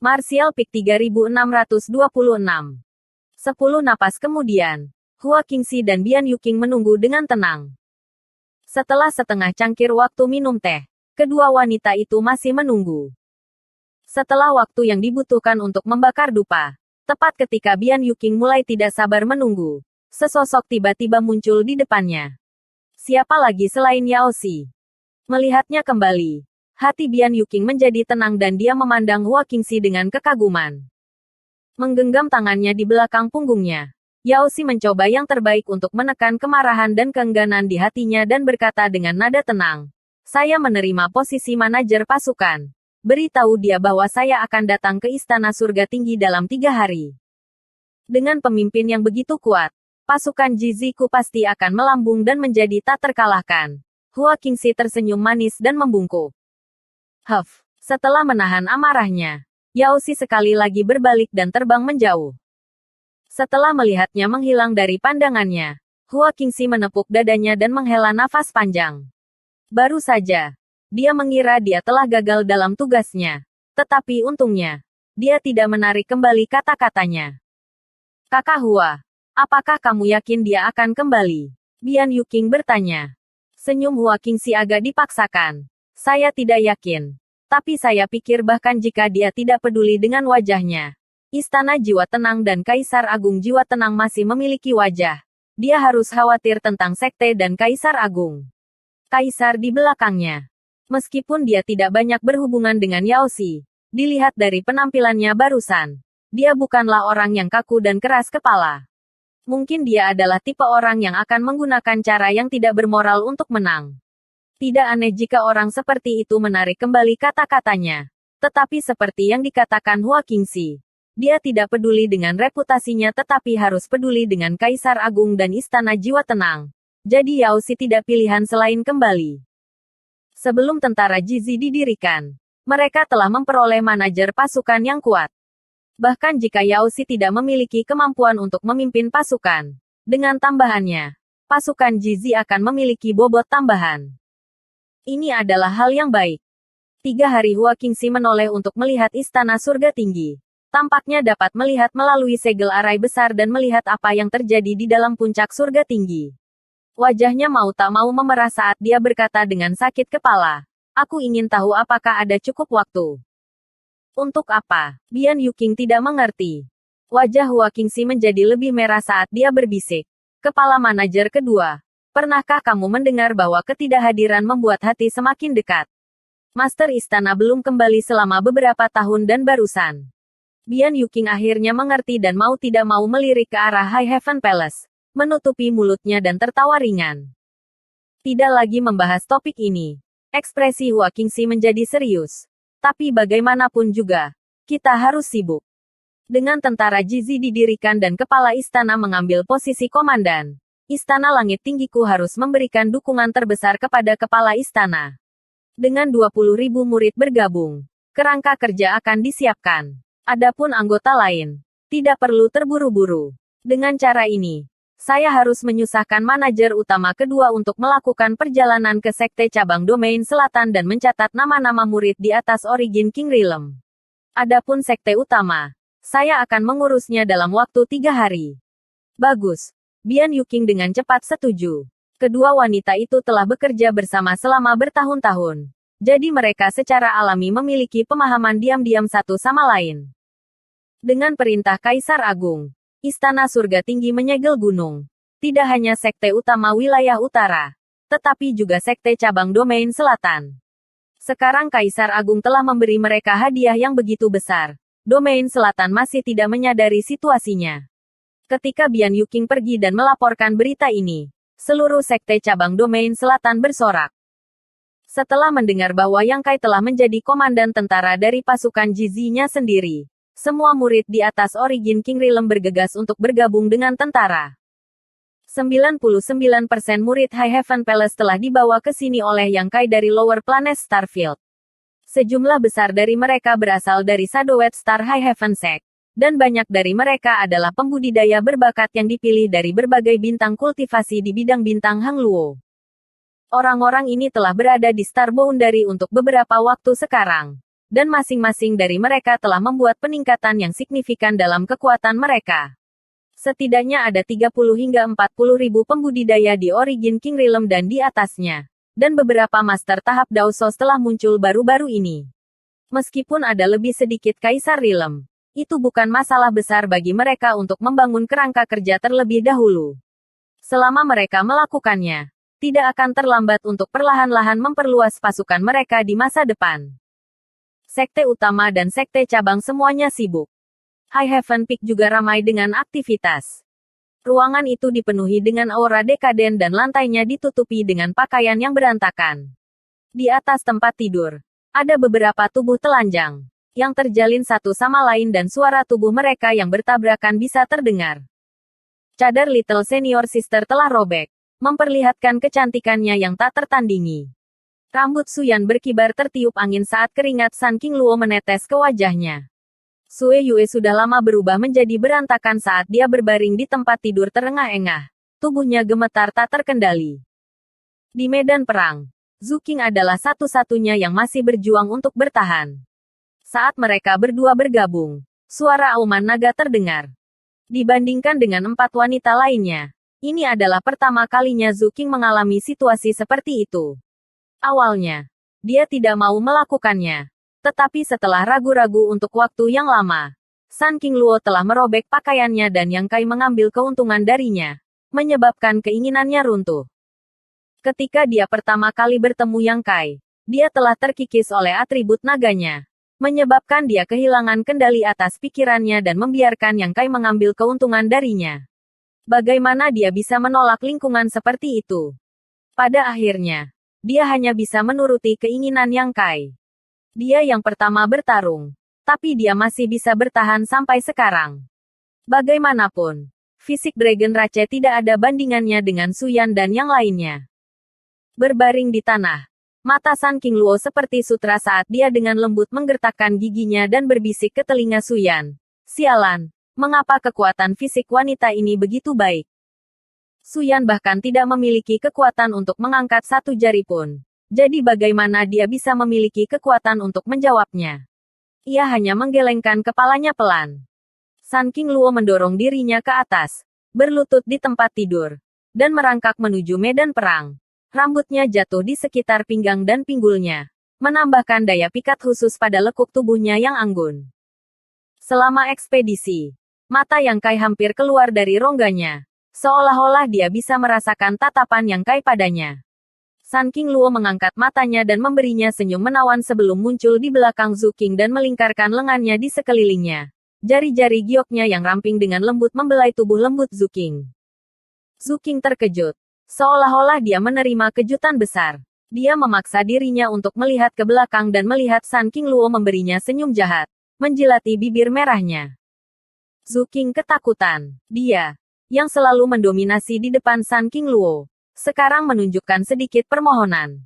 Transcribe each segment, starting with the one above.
Martial Peak 3626. 10 napas kemudian, Hua Qingxi dan Bian Yuqing menunggu dengan tenang. Setelah setengah cangkir waktu minum teh, kedua wanita itu masih menunggu. Setelah waktu yang dibutuhkan untuk membakar dupa, tepat ketika Bian Yuqing mulai tidak sabar menunggu, sesosok tiba-tiba muncul di depannya. Siapa lagi selain Yao Xi? Melihatnya kembali, hati Bian Yuqing menjadi tenang dan dia memandang Hua Qingxi dengan kekaguman. Menggenggam tangannya di belakang punggungnya, Yao Xi mencoba yang terbaik untuk menekan kemarahan dan keengganan di hatinya dan berkata dengan nada tenang, "Saya menerima posisi manajer pasukan. Beritahu dia bahwa saya akan datang ke Istana Surga Tinggi dalam 3 hari." Dengan pemimpin yang begitu kuat, pasukan Jiziku pasti akan melambung dan menjadi tak terkalahkan. Hua Qingxi tersenyum manis dan membungkuk. Setelah menahan amarahnya, Yao Xi sekali lagi berbalik dan terbang menjauh. Setelah melihatnya menghilang dari pandangannya, Hua Qingxi menepuk dadanya dan menghela nafas panjang. Baru saja, dia mengira dia telah gagal dalam tugasnya. Tetapi untungnya, dia tidak menarik kembali kata-katanya. "Kakak Hua, apakah kamu yakin dia akan kembali?" Bian Yuqing bertanya. Senyum Hua Qingxi agak dipaksakan. "Saya tidak yakin. Tapi saya pikir bahkan jika dia tidak peduli dengan wajahnya, Istana Jiwa Tenang dan Kaisar Agung Jiwa Tenang masih memiliki wajah. Dia harus khawatir tentang Sekte dan Kaisar Agung. Kaisar di belakangnya. Meskipun dia tidak banyak berhubungan dengan Yao Xi, dilihat dari penampilannya barusan, dia bukanlah orang yang kaku dan keras kepala. Mungkin dia adalah tipe orang yang akan menggunakan cara yang tidak bermoral untuk menang. Tidak aneh jika orang seperti itu menarik kembali kata-katanya. Tetapi seperti yang dikatakan Hua Qingxi, dia tidak peduli dengan reputasinya tetapi harus peduli dengan Kaisar Agung dan Istana Jiwa Tenang. Jadi Yao Xi tidak pilihan selain kembali. Sebelum tentara Jizi didirikan, mereka telah memperoleh manajer pasukan yang kuat. Bahkan jika Yao Xi tidak memiliki kemampuan untuk memimpin pasukan, dengan tambahannya, pasukan Jizi akan memiliki bobot tambahan. Ini adalah hal yang baik. 3 hari Hua Qingxi menoleh untuk melihat Istana Surga Tinggi. Tampaknya dapat melihat melalui segel arai besar dan melihat apa yang terjadi di dalam puncak surga tinggi. Wajahnya mau tak mau memerah saat dia berkata dengan sakit kepala. "Aku ingin tahu apakah ada cukup waktu." "Untuk apa?" Bian Yuqing tidak mengerti. Wajah Hua Qingxi menjadi lebih merah saat dia berbisik. "Kepala manajer kedua. Pernahkah kamu mendengar bahwa ketidakhadiran membuat hati semakin dekat? Master Istana belum kembali selama beberapa tahun dan barusan." Bian Yuqing akhirnya mengerti dan mau tidak mau melirik ke arah High Heaven Palace, menutupi mulutnya dan tertawa ringan. Tidak lagi membahas topik ini. Ekspresi Hua Qingxi menjadi serius. "Tapi bagaimanapun juga, kita harus sibuk. Dengan tentara Jizi didirikan dan kepala istana mengambil posisi komandan, Istana Langit Tinggiku harus memberikan dukungan terbesar kepada kepala istana. Dengan 20.000 murid bergabung, kerangka kerja akan disiapkan. Adapun anggota lain, tidak perlu terburu-buru. Dengan cara ini, saya harus menyusahkan manajer utama kedua untuk melakukan perjalanan ke Sekte Cabang Domain Selatan dan mencatat nama-nama murid di atas Origin King Realm. Adapun Sekte Utama, saya akan mengurusnya dalam waktu 3 hari." "Bagus." Bian Yuqing dengan cepat setuju. Kedua wanita itu telah bekerja bersama selama bertahun-tahun. Jadi mereka secara alami memiliki pemahaman diam-diam satu sama lain. Dengan perintah Kaisar Agung, Istana Surga Tinggi menyegel gunung. Tidak hanya Sekte Utama Wilayah Utara, tetapi juga Sekte Cabang Domain Selatan. Sekarang Kaisar Agung telah memberi mereka hadiah yang begitu besar. Domain Selatan masih tidak menyadari situasinya. Ketika Bian Yuqing pergi dan melaporkan berita ini, seluruh Sekte Cabang Domain Selatan bersorak. Setelah mendengar bahwa Yang Kai telah menjadi komandan tentara dari pasukan Jizi-nya sendiri, semua murid di atas Origin King Realm bergegas untuk bergabung dengan tentara. 99% murid High Heaven Palace telah dibawa ke sini oleh Yang Kai dari Lower Planet Starfield. Sejumlah besar dari mereka berasal dari Shadowed Star High Heaven Sect. Dan banyak dari mereka adalah pembudidaya berbakat yang dipilih dari berbagai bintang kultivasi di bidang bintang Hang Luo. Orang-orang ini telah berada di Star Boundary untuk beberapa waktu sekarang. dan masing-masing dari mereka telah membuat peningkatan yang signifikan dalam kekuatan mereka. Setidaknya ada 30 hingga 40 ribu pembudidaya di Origin King Realm dan di atasnya. Dan beberapa master tahap Daosos telah muncul baru-baru ini. Meskipun ada lebih sedikit Kaisar Realm, itu bukan masalah besar bagi mereka untuk membangun kerangka kerja terlebih dahulu. Selama mereka melakukannya, tidak akan terlambat untuk perlahan-lahan memperluas pasukan mereka di masa depan. Sekte utama dan sekte cabang semuanya sibuk. High Heaven Peak juga ramai dengan aktivitas. Ruangan itu dipenuhi dengan aura dekaden dan lantainya ditutupi dengan pakaian yang berantakan. Di atas tempat tidur, ada beberapa tubuh telanjang yang terjalin satu sama lain dan suara tubuh mereka yang bertabrakan bisa terdengar. Cadar Little Senior Sister telah robek, memperlihatkan kecantikannya yang tak tertandingi. Rambut Suyan berkibar tertiup angin saat keringat Sun King Luo menetes ke wajahnya. Sue Yue sudah lama berubah menjadi berantakan saat dia berbaring di tempat tidur terengah-engah. Tubuhnya gemetar tak terkendali. Di medan perang, Zhu Qing adalah satu-satunya yang masih berjuang untuk bertahan. Saat mereka berdua bergabung, suara auman naga terdengar. Dibandingkan dengan 4 wanita lainnya, ini adalah pertama kalinya Zhu Qing mengalami situasi seperti itu. Awalnya, dia tidak mau melakukannya. Tetapi setelah ragu-ragu untuk waktu yang lama, Sun King Luo telah merobek pakaiannya dan Yang Kai mengambil keuntungan darinya, menyebabkan keinginannya runtuh. Ketika dia pertama kali bertemu Yang Kai, dia telah terkikis oleh atribut naganya, menyebabkan dia kehilangan kendali atas pikirannya dan membiarkan Yang Kai mengambil keuntungan darinya. Bagaimana dia bisa menolak lingkungan seperti itu? Pada akhirnya, dia hanya bisa menuruti keinginan Yang Kai. Dia yang pertama bertarung, tapi dia masih bisa bertahan sampai sekarang. Bagaimanapun, fisik Dragon Rache tidak ada bandingannya dengan Suyan dan yang lainnya. Berbaring di tanah, mata Sun King Luo seperti sutra saat dia dengan lembut menggertakkan giginya dan berbisik ke telinga Suyan. Sialan, mengapa kekuatan fisik wanita ini begitu baik? Suyan bahkan tidak memiliki kekuatan untuk mengangkat satu jari pun. Jadi bagaimana dia bisa memiliki kekuatan untuk menjawabnya? Ia hanya menggelengkan kepalanya pelan. Sun King Luo mendorong dirinya ke atas, berlutut di tempat tidur, dan merangkak menuju medan perang. Rambutnya jatuh di sekitar pinggang dan pinggulnya, menambahkan daya pikat khusus pada lekuk tubuhnya yang anggun. Selama ekspedisi, mata Yang Kai hampir keluar dari rongganya. Seolah-olah dia bisa merasakan tatapan Yang Kai padanya. Sun King Luo mengangkat matanya dan memberinya senyum menawan sebelum muncul di belakang Zhu Qing dan melingkarkan lengannya di sekelilingnya. Jari-jari gioknya yang ramping dengan lembut membelai tubuh lembut Zhu Qing. Zhu Qing terkejut. Seolah-olah dia menerima kejutan besar. Dia memaksa dirinya untuk melihat ke belakang dan melihat Sun King Luo memberinya senyum jahat, menjilati bibir merahnya. Zhu Qing ketakutan. Dia, yang selalu mendominasi di depan Sun King Luo, sekarang menunjukkan sedikit permohonan.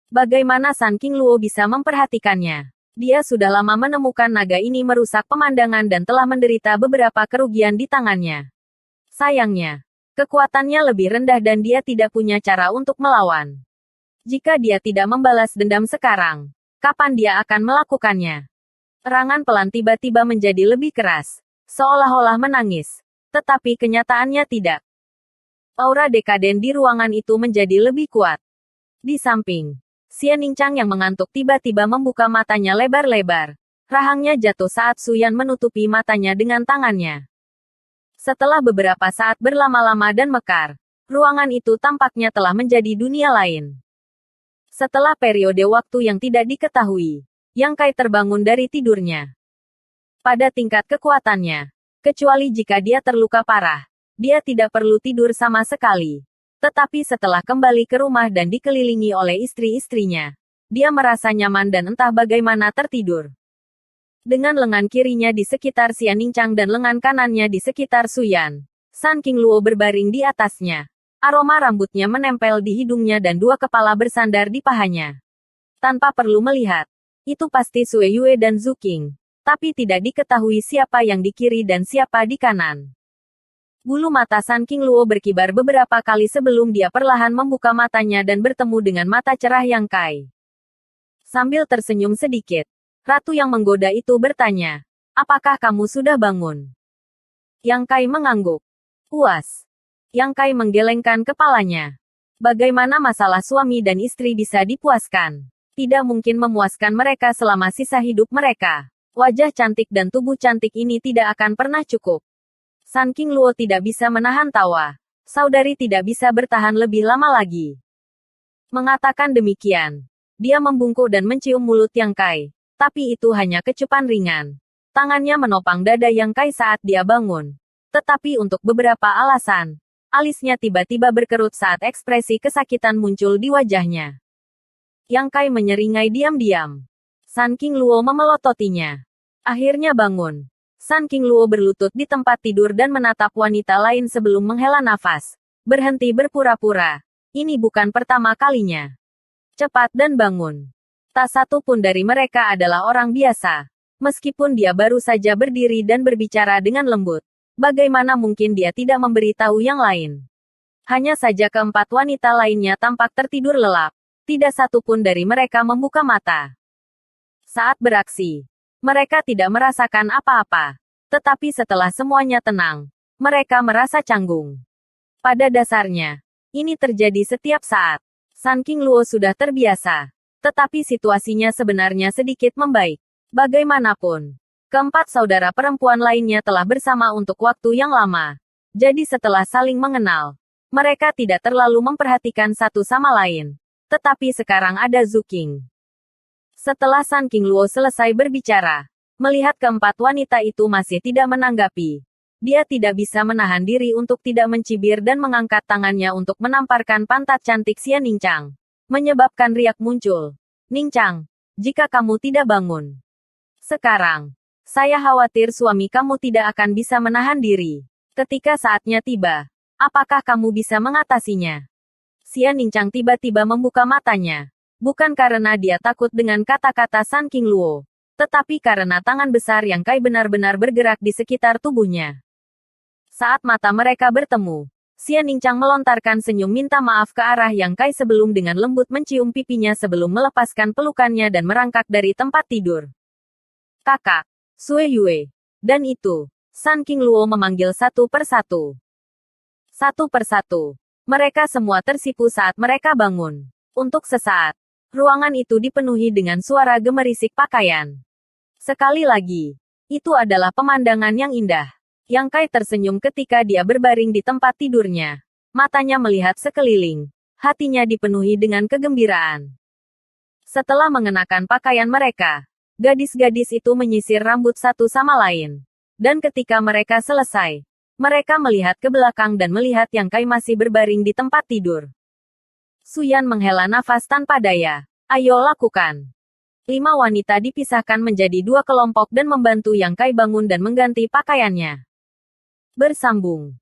Bagaimana Sun King Luo bisa memperhatikannya? Dia sudah lama menemukan naga ini merusak pemandangan dan telah menderita beberapa kerugian di tangannya. Sayangnya, kekuatannya lebih rendah dan dia tidak punya cara untuk melawan. Jika dia tidak membalas dendam sekarang, kapan dia akan melakukannya? Erangan pelan tiba-tiba menjadi lebih keras, seolah-olah menangis. Tetapi kenyataannya tidak. Aura dekaden di ruangan itu menjadi lebih kuat. Di samping, Xianing Chang yang mengantuk tiba-tiba membuka matanya lebar-lebar. Rahangnya jatuh saat Suyan menutupi matanya dengan tangannya. Setelah beberapa saat berlama-lama dan mekar, ruangan itu tampaknya telah menjadi dunia lain. Setelah periode waktu yang tidak diketahui, Yang Kai terbangun dari tidurnya. Pada tingkat kekuatannya, kecuali jika dia terluka parah, dia tidak perlu tidur sama sekali. Tetapi setelah kembali ke rumah dan dikelilingi oleh istri-istrinya, dia merasa nyaman dan entah bagaimana tertidur. Dengan lengan kirinya di sekitar Xianing Chang dan lengan kanannya di sekitar Suyan, Sun King Luo berbaring di atasnya. Aroma rambutnya menempel di hidungnya dan dua kepala bersandar di pahanya. Tanpa perlu melihat, itu pasti Sue Yue dan Zhu Qing. Tapi tidak diketahui siapa yang di kiri dan siapa di kanan. Bulu mata Sun King Luo berkibar beberapa kali sebelum dia perlahan membuka matanya dan bertemu dengan mata cerah Yang Kai. Sambil tersenyum sedikit, Ratu yang menggoda itu bertanya, apakah kamu sudah bangun? Yang Kai mengangguk. Puas. Yang Kai menggelengkan kepalanya. Bagaimana masalah suami dan istri bisa dipuaskan? Tidak mungkin memuaskan mereka selama sisa hidup mereka. Wajah cantik dan tubuh cantik ini tidak akan pernah cukup. Sun King Luo tidak bisa menahan tawa. Saudari tidak bisa bertahan lebih lama lagi. Mengatakan demikian, dia membungkuk dan mencium mulut Yang Kai. Tapi itu hanya kecupan ringan. Tangannya menopang dada Yang Kai saat dia bangun. Tetapi untuk beberapa alasan, alisnya tiba-tiba berkerut saat ekspresi kesakitan muncul di wajahnya. Yang Kai menyeringai diam-diam. Sun King Luo memelototinya. Akhirnya bangun. Sun King Luo berlutut di tempat tidur dan menatap wanita lain sebelum menghela nafas. Berhenti berpura-pura. Ini bukan pertama kalinya. Cepat dan bangun. Tak satu pun dari mereka adalah orang biasa. Meskipun dia baru saja berdiri dan berbicara dengan lembut. Bagaimana mungkin dia tidak memberitahu yang lain? Hanya saja keempat wanita lainnya tampak tertidur lelap. Tidak satu pun dari mereka membuka mata. Saat beraksi, mereka tidak merasakan apa-apa. Tetapi setelah semuanya tenang, mereka merasa canggung. Pada dasarnya, ini terjadi setiap saat. Sun King Luo sudah terbiasa. Tetapi situasinya sebenarnya sedikit membaik. Bagaimanapun, keempat saudara perempuan lainnya telah bersama untuk waktu yang lama. Jadi setelah saling mengenal, mereka tidak terlalu memperhatikan satu sama lain. Tetapi sekarang ada Zhu Qing. Setelah Sun King Luo selesai berbicara, melihat keempat wanita itu masih tidak menanggapi, dia tidak bisa menahan diri untuk tidak mencibir dan mengangkat tangannya untuk menamparkan pantat cantik Xian Ningchang. Menyebabkan riak muncul. Ningchang, jika kamu tidak bangun sekarang, saya khawatir suami kamu tidak akan bisa menahan diri. Ketika saatnya tiba, apakah kamu bisa mengatasinya? Xian Ningchang tiba-tiba membuka matanya. Bukan karena dia takut dengan kata-kata Sun King Luo, tetapi karena tangan besar Yang Kai benar-benar bergerak di sekitar tubuhnya. Saat mata mereka bertemu, Xian Ningchang melontarkan senyum minta maaf ke arah Yang Kai sebelum dengan lembut mencium pipinya sebelum melepaskan pelukannya dan merangkak dari tempat tidur. Kakak, Sue Yue. Dan itu, Sun King Luo memanggil satu persatu. Satu persatu. Mereka semua tersipu saat mereka bangun. Untuk sesaat, ruangan itu dipenuhi dengan suara gemerisik pakaian. Sekali lagi, itu adalah pemandangan yang indah. Yang Kai tersenyum ketika dia berbaring di tempat tidurnya. Matanya melihat sekeliling. Hatinya dipenuhi dengan kegembiraan. Setelah mengenakan pakaian mereka, gadis-gadis itu menyisir rambut satu sama lain. Dan ketika mereka selesai, mereka melihat ke belakang dan melihat Yang Kai masih berbaring di tempat tidur. Suyan menghela nafas tanpa daya. Ayo lakukan. 5 wanita dipisahkan menjadi 2 kelompok dan membantu Yang Kai bangun dan mengganti pakaiannya. Bersambung.